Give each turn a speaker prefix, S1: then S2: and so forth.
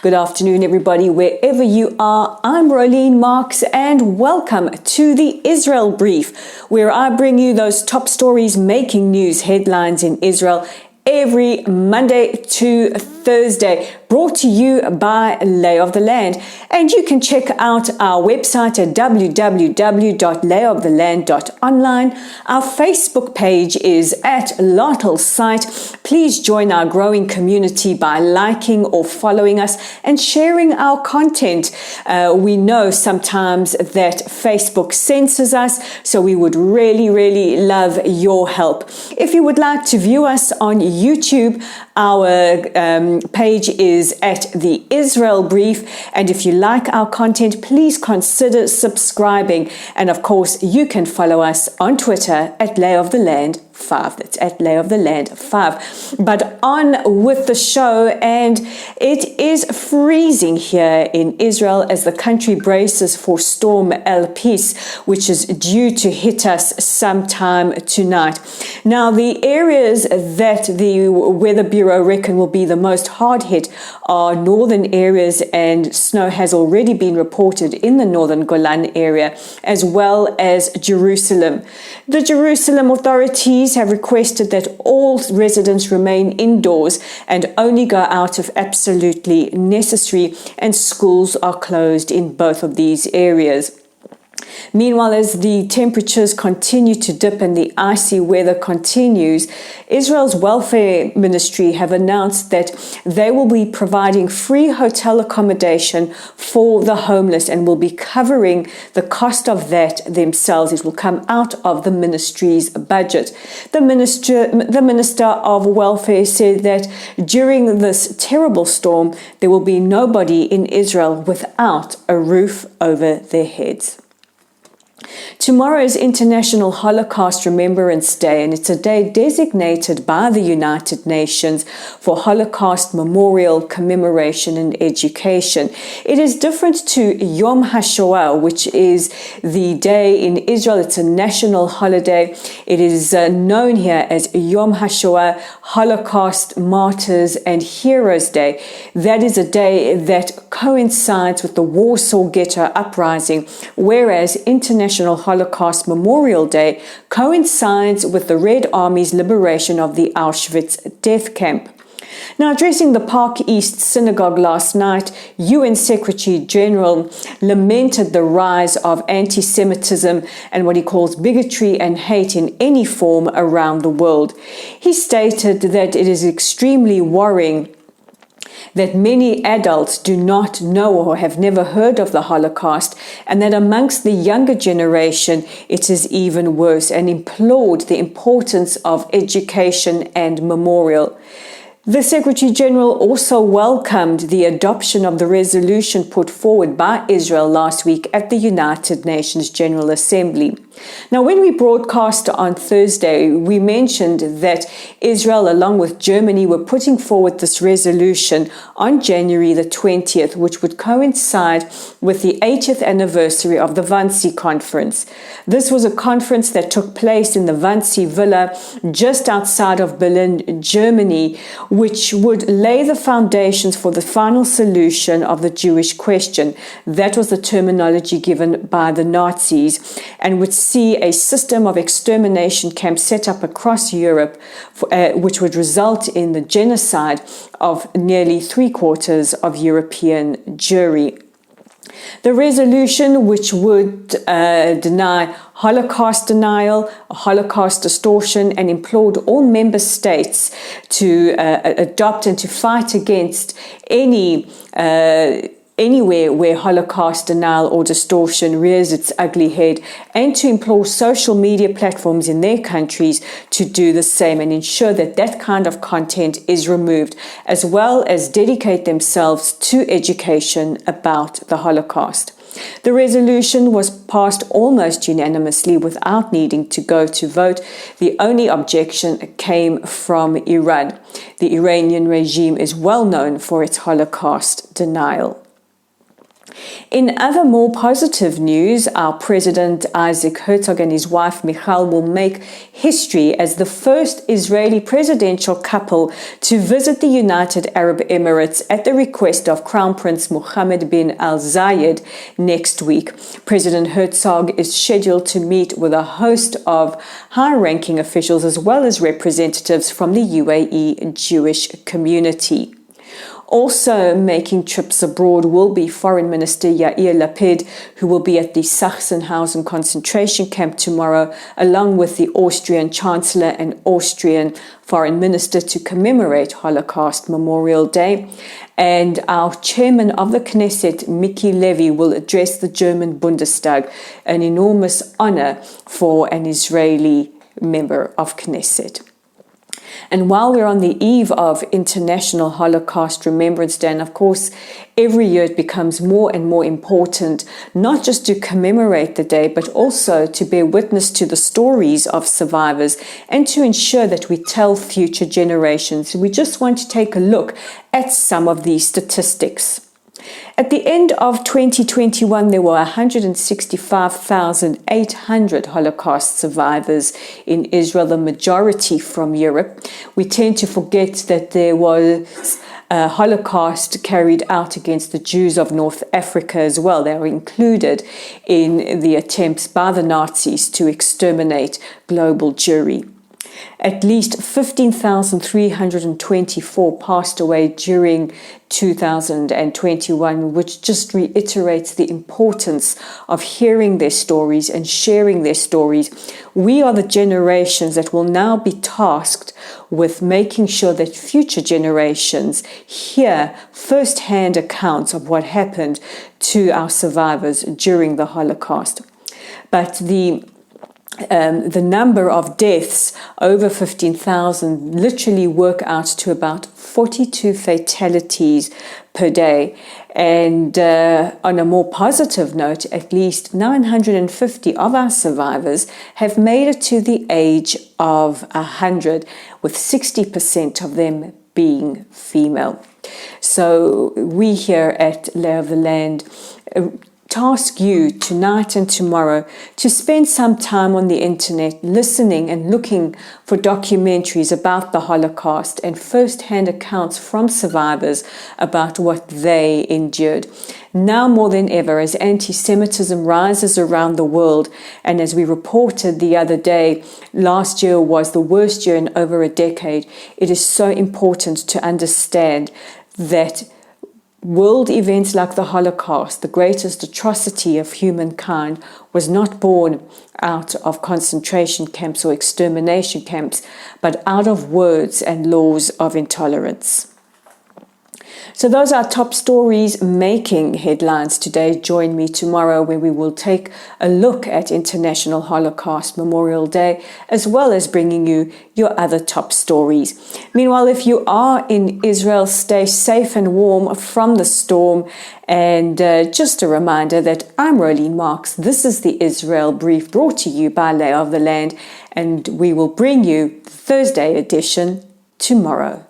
S1: Good afternoon, everybody, wherever you are. I'm Rolene Marks, and welcome to the Israel Brief, where I bring you those top stories making news headlines in Israel every Monday to Thursday, brought to you by Lay of the Land. And you can check out our website at www.layoftheland.online. Our Facebook page is at Lottle Site. Please join our growing community by liking or following us and sharing our content. We know sometimes that Facebook censors us, so we would really love your help. If you would like to view us on YouTube, our page is at the Israel Brief, and if you like our content, please consider subscribing. And of course, you can follow us on Twitter at Lay of the Land 5. That's at Lay of the Land 5. But on with the show, and it is freezing here in Israel as the country braces for storm Elpis, which is due to hit us sometime tonight. Now, the areas that the Weather Bureau reckon will be the most hard hit are northern areas, and snow has already been reported in the northern Golan area, as well as Jerusalem. The Jerusalem authorities have requested that all residents remain indoors and only go out if absolutely necessary, and schools are closed in both of these areas. Meanwhile, as the temperatures continue to dip and the icy weather continues, Israel's Welfare Ministry have announced that they will be providing free hotel accommodation for the homeless and will be covering the cost of that themselves. It will come out of the ministry's budget. The Minister of Welfare said that during this terrible storm, there will be nobody in Israel without a roof over their heads. Tomorrow is International Holocaust Remembrance Day, and it's a day designated by the United Nations for Holocaust memorial, commemoration and education. It is different to Yom HaShoah, which is the day in Israel. It's a national holiday. It is known here as Yom HaShoah, Holocaust Martyrs and Heroes Day. That is a day that coincides with the Warsaw Ghetto Uprising, whereas International Holocaust Memorial Day coincides with the Red Army's liberation of the Auschwitz death camp. Now, addressing the Park East Synagogue last night, UN Secretary General lamented the rise of antisemitism and what he calls bigotry and hate in any form around the world. He stated that it is extremely worrying that many adults do not know or have never heard of the Holocaust, and that amongst the younger generation it is even worse, and implored the importance of education and memorial. The Secretary General also welcomed the adoption of the resolution put forward by Israel last week at the United Nations General Assembly. Now, when we broadcast on Thursday, we mentioned that Israel, along with Germany, were putting forward this resolution on January the 20th, which would coincide with the 80th anniversary of the Wannsee Conference. This was a conference that took place in the Wannsee Villa just outside of Berlin, Germany, which would lay the foundations for the final solution of the Jewish question. That was the terminology given by the Nazis, and would see a system of extermination camps set up across Europe, which would result in the genocide of nearly 3/4 of European Jewry. The resolution, which would deny Holocaust denial, Holocaust distortion, and implored all member states to adopt and to fight against anywhere where Holocaust denial or distortion rears its ugly head, and to implore social media platforms in their countries to do the same and ensure that that kind of content is removed, as well as dedicate themselves to education about the Holocaust. The resolution was passed almost unanimously without needing to go to vote. The only objection came from Iran. The Iranian regime is well known for its Holocaust denial. In other more positive news, our President Isaac Herzog and his wife Michal will make history as the first Israeli presidential couple to visit the United Arab Emirates at the request of Crown Prince Mohammed bin Al Zayed next week. President Herzog is scheduled to meet with a host of high-ranking officials as well as representatives from the UAE Jewish community. Also making trips abroad will be Foreign Minister Yair Lapid, who will be at the Sachsenhausen concentration camp tomorrow, along with the Austrian Chancellor and Austrian Foreign Minister to commemorate Holocaust Memorial Day. And our chairman of the Knesset, Miki Levy, will address the German Bundestag, an enormous honor for an Israeli member of Knesset. And while we're on the eve of International Holocaust Remembrance Day, and of course, every year it becomes more and more important, not just to commemorate the day, but also to bear witness to the stories of survivors and to ensure that we tell future generations. We just want to take a look at some of these statistics. At the end of 2021, there were 165,800 Holocaust survivors in Israel, the majority from Europe. We tend to forget that there was a Holocaust carried out against the Jews of North Africa as well. They were included in the attempts by the Nazis to exterminate global Jewry. At least 15,324 passed away during 2021, which just reiterates the importance of hearing their stories and sharing their stories. We are the generations that will now be tasked with making sure that future generations hear first-hand accounts of what happened to our survivors during the Holocaust. But the number of deaths, over 15,000, literally work out to about 42 fatalities per day. And on a more positive note, at least 950 of our survivors have made it to the age of 100, with 60% of them being female. So we here at Lay of the Land task you tonight and tomorrow to spend some time on the internet listening and looking for documentaries about the Holocaust and first-hand accounts from survivors about what they endured. Now more than ever, as antisemitism rises around the world, and as we reported the other day, last year was the worst year in over a decade, it is so important to understand that world events like the Holocaust, the greatest atrocity of humankind, was not born out of concentration camps or extermination camps, but out of words and laws of intolerance. So those are top stories making headlines today. Join me tomorrow when we will take a look at International Holocaust Memorial Day, as well as bringing you your other top stories. Meanwhile, if you are in Israel, stay safe and warm from the storm. And just a reminder that I'm Rolene Marks. This is the Israel Brief brought to you by Lay of the Land, and we will bring you the Thursday edition tomorrow.